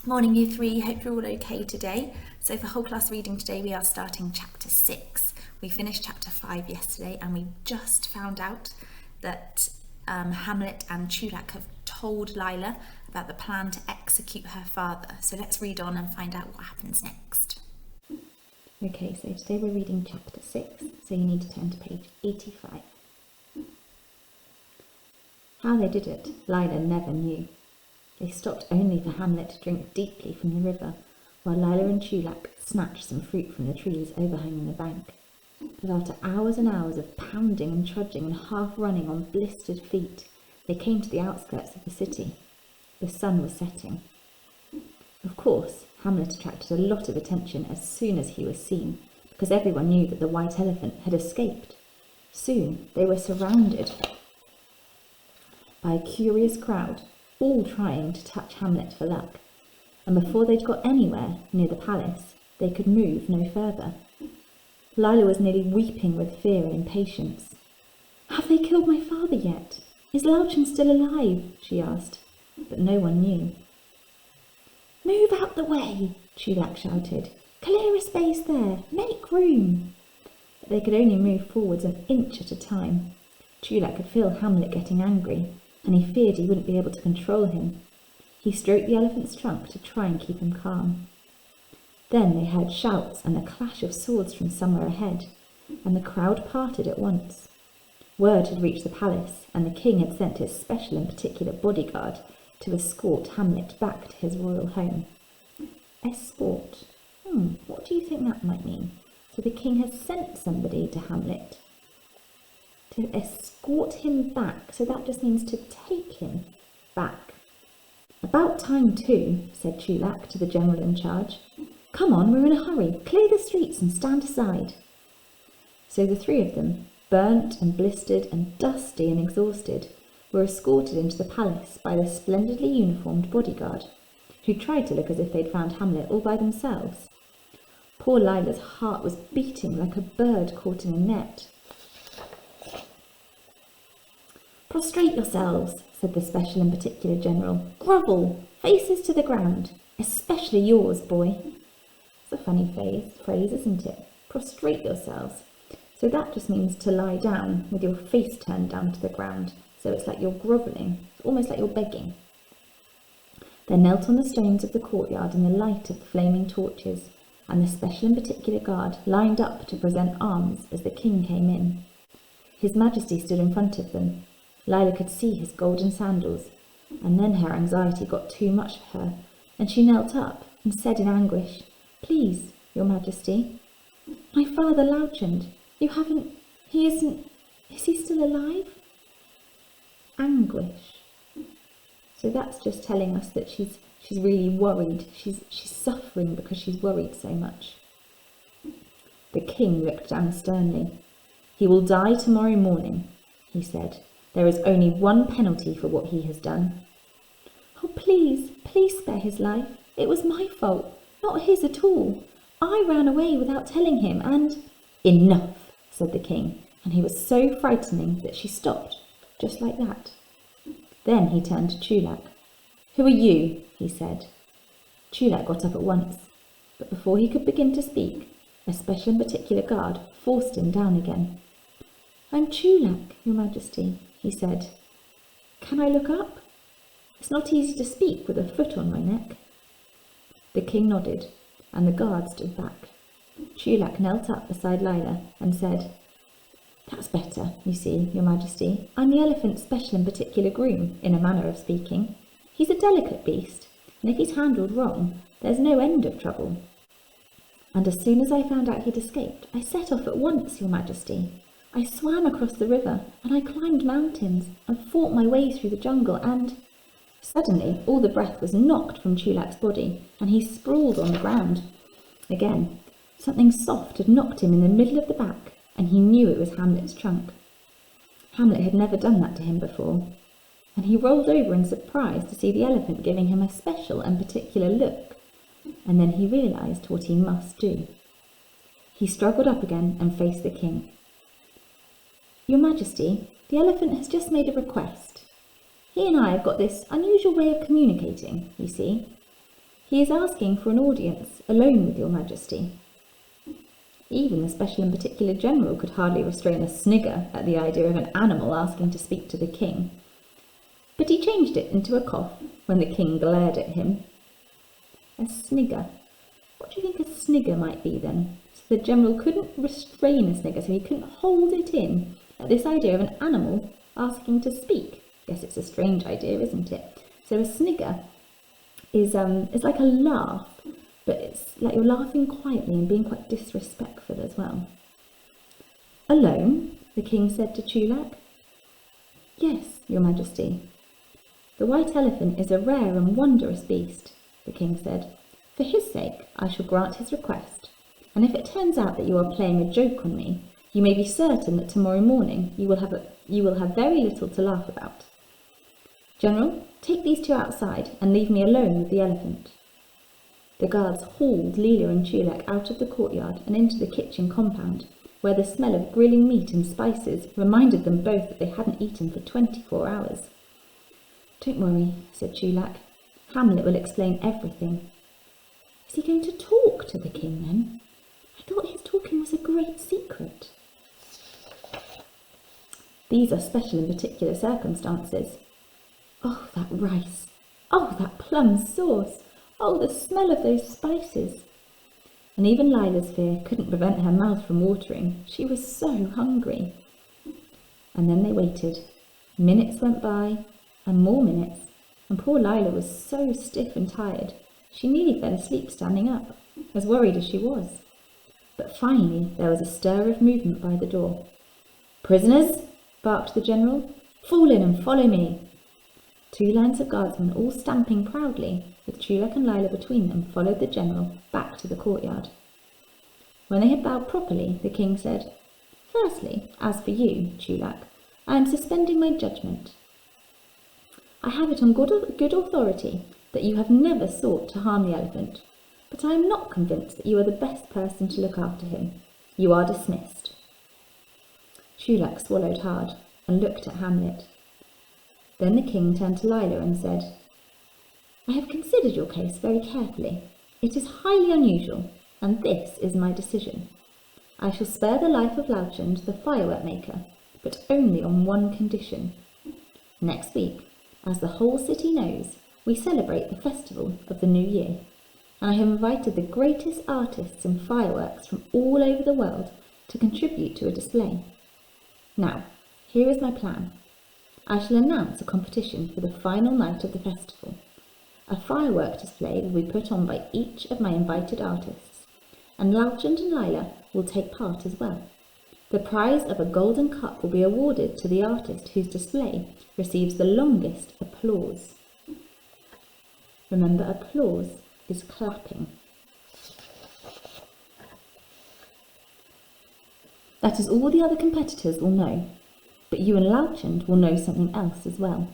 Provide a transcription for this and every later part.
Morning Year 3, hope you're all okay today. So for whole class reading today we are starting chapter 6. We finished chapter 5 yesterday and we just found out that Hamlet and Chulak have told Lila about the plan to execute her father. So let's read on and find out what happens next. Okay, so today we're reading chapter 6, so you need to turn to page 85. How they did it, Lila never knew. They stopped only for Hamlet to drink deeply from the river, while Lila and Chulak snatched some fruit from the trees overhanging the bank. But after hours and hours of pounding and trudging and half running on blistered feet, they came to the outskirts of the city. The sun was setting. Of course, Hamlet attracted a lot of attention as soon as he was seen, because everyone knew that the white elephant had escaped. Soon they were surrounded by a curious crowd, all trying to touch Hamlet for luck, and before they'd got anywhere near the palace, they could move no further. Lila was nearly weeping with fear and impatience. "Have they killed my father yet? Is Lauchen still alive?" she asked, but no one knew. "Move out the way," Chulak shouted. "Clear a space there, make room." But they could only move forwards an inch at a time. Chulak could feel Hamlet getting angry, and he feared he wouldn't be able to control him. He stroked the elephant's trunk to try and keep him calm. Then they heard shouts and the clash of swords from somewhere ahead, and the crowd parted at once. Word had reached the palace, and the king had sent his special and particular bodyguard to escort Hamlet back to his royal home. Escort? What do you think that might mean? So the king has sent somebody to Hamlet to escort him back, so that just means to take him back. "About time too," said Chulak to the general in charge. "Come on, we're in a hurry. Clear the streets and stand aside." So the three of them, burnt and blistered and dusty and exhausted, were escorted into the palace by the splendidly uniformed bodyguard, who tried to look as if they'd found Hamlet all by themselves. Poor Lila's heart was beating like a bird caught in a net. "Prostrate yourselves," said the special and particular general. "Grovel, faces to the ground, especially yours, boy." It's a funny phrase, isn't it? Prostrate yourselves. So that just means to lie down with your face turned down to the ground. So it's like you're grovelling. It's almost like you're begging. They knelt on the stones of the courtyard in the light of the flaming torches, and the special and particular guard lined up to present arms as the king came in. His Majesty stood in front of them. Lila could see his golden sandals, and then her anxiety got too much for her, and she knelt up and said in anguish, "Please, your Majesty, my father Lauchen, is he still alive?" Anguish. So that's just telling us that she's really worried. She's suffering because she's worried so much. The king looked down sternly. "He will die tomorrow morning," he said. "There is only one penalty for what he has done." "Oh, please spare his life. It was my fault, not his at all. I ran away without telling him and—" "Enough," said the king, and he was so frightening that she stopped, just like that. Then he turned to Chulak. "Who are you?" he said. Chulak got up at once, but before he could begin to speak, a special and particular guard forced him down again. "I'm Chulak, your Majesty," he said. "Can I look up? It's not easy to speak with a foot on my neck." The king nodded, and the guard stood back. Chulak knelt up beside Lila and said, "That's better, you see, your Majesty. I'm the elephant's special and particular groom, in a manner of speaking. He's a delicate beast, and if he's handled wrong, there's no end of trouble. And as soon as I found out he'd escaped, I set off at once, your Majesty. I swam across the river, and I climbed mountains, and fought my way through the jungle, and—" Suddenly, all the breath was knocked from Chulak's body, and he sprawled on the ground. Again, something soft had knocked him in the middle of the back, and he knew it was Hamlet's trunk. Hamlet had never done that to him before, and he rolled over in surprise to see the elephant giving him a special and particular look, and then he realised what he must do. He struggled up again and faced the king. "Your Majesty, the elephant has just made a request. He and I have got this unusual way of communicating, you see. He is asking for an audience, alone with your majesty." Even the special and particular general could hardly restrain a snigger at the idea of an animal asking to speak to the king. But he changed it into a cough when the king glared at him. A snigger. What do you think a snigger might be then? So the general couldn't restrain a snigger, so he couldn't hold it in at this idea of an animal asking to speak. Guess it's a strange idea, isn't it? So a snigger is like a laugh, but it's like you're laughing quietly and being quite disrespectful as well. "Alone?" the king said to Chulak. "Yes, your majesty." "The white elephant is a rare and wondrous beast," the king said. "For his sake I shall grant his request, and if it turns out that you are playing a joke on me, you may be certain that tomorrow morning you will have very little to laugh about. General, take these two outside and leave me alone with the elephant." The guards hauled Leela and Chulak out of the courtyard and into the kitchen compound, where the smell of grilling meat and spices reminded them both that they hadn't eaten for 24 hours. "Don't worry," said Chulak. "Hamlet will explain everything." Is he going to talk to the king then? I thought his talking was a great secret. These are special and particular circumstances. Oh, that rice. Oh, that plum sauce. Oh, the smell of those spices. And even Lila's fear couldn't prevent her mouth from watering. She was so hungry. And then they waited. Minutes went by, and more minutes, and poor Lila was so stiff and tired, she nearly fell asleep standing up, as worried as she was. But finally there was a stir of movement by the door. "Prisoners," barked the general, "fall in and follow me." 2 lines of guardsmen, all stamping proudly, with Chulak and Lila between them, followed the general back to the courtyard. When they had bowed properly, the king said, "Firstly, as for you, Chulak, I am suspending my judgment. I have it on good authority that you have never sought to harm the elephant, but I am not convinced that you are the best person to look after him. You are dismissed." Chulak swallowed hard and looked at Hamlet. Then the king turned to Lila and said, "I have considered your case very carefully. It is highly unusual, and this is my decision. I shall spare the life of Lauchend, the firework maker, but only on one condition. Next week, as the whole city knows, we celebrate the festival of the New Year, and I have invited the greatest artists in fireworks from all over the world to contribute to a display. Now, here is my plan. I shall announce a competition for the final night of the festival. A firework display will be put on by each of my invited artists, and Lauchend and Lila will take part as well. The prize of a golden cup will be awarded to the artist whose display receives the longest applause." Remember, applause is clapping. That is all the other competitors will know, but you and Lauchend will know something else as well.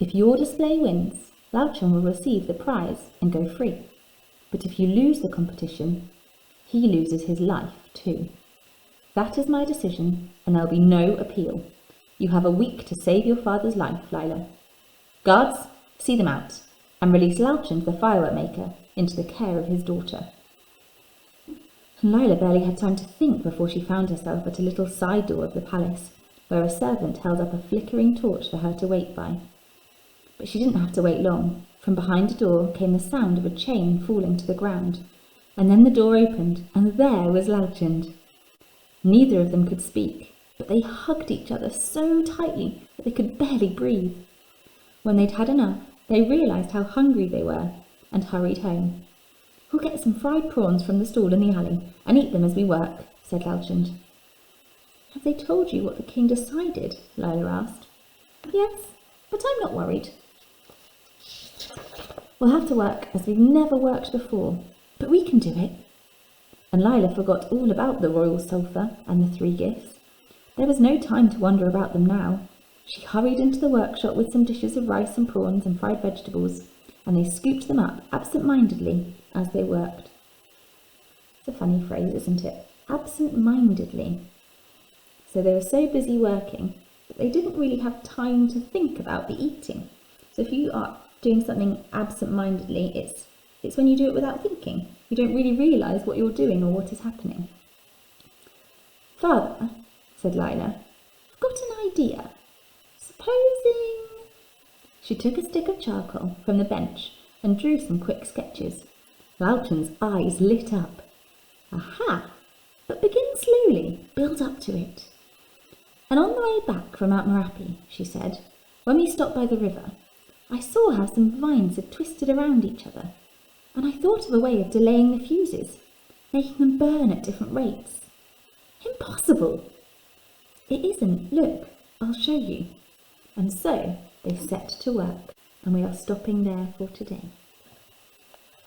If your display wins, Lauchend will receive the prize and go free. But if you lose the competition, he loses his life too. That is my decision, and there will be no appeal. You have a week to save your father's life, Lila. Guards, see them out, and release Lauchend, the firework maker, into the care of his daughter. And Lila barely had time to think before she found herself at a little side door of the palace, where a servant held up a flickering torch for her to wait by. But she didn't have to wait long. From behind the door came the sound of a chain falling to the ground, and then the door opened, and there was Lauchend. Neither of them could speak, but they hugged each other so tightly that they could barely breathe. When they'd had enough, they realised how hungry they were, and hurried home. "We'll get some fried prawns from the stall in the alley, and eat them as we work," said Lauchend. "Have they told you what the king decided?" Lila asked. "Yes, but I'm not worried. We'll have to work as we've never worked before, but we can do it." And Lila forgot all about the royal sulphur and the 3 gifts. There was no time to wonder about them now. She hurried into the workshop with some dishes of rice and prawns and fried vegetables, and they scooped them up absent-mindedly as they worked. It's a funny phrase, isn't it? Absent-mindedly. So they were so busy working that they didn't really have time to think about the eating. So if you are doing something absent-mindedly, it's It's when you do it without thinking. You don't really realise what you're doing or what is happening. Father, said Lila, I've got an idea. Supposing... She took a stick of charcoal from the bench and drew some quick sketches. Loughton's eyes lit up. Aha! But begin slowly, build up to it. And on the way back from Mount Merapi, she said, when we stopped by the river, I saw how some vines had twisted around each other, and I thought of a way of delaying the fuses, making them burn at different rates. Impossible! It isn't. Look, I'll show you. And so they set to work, and we are stopping there for today.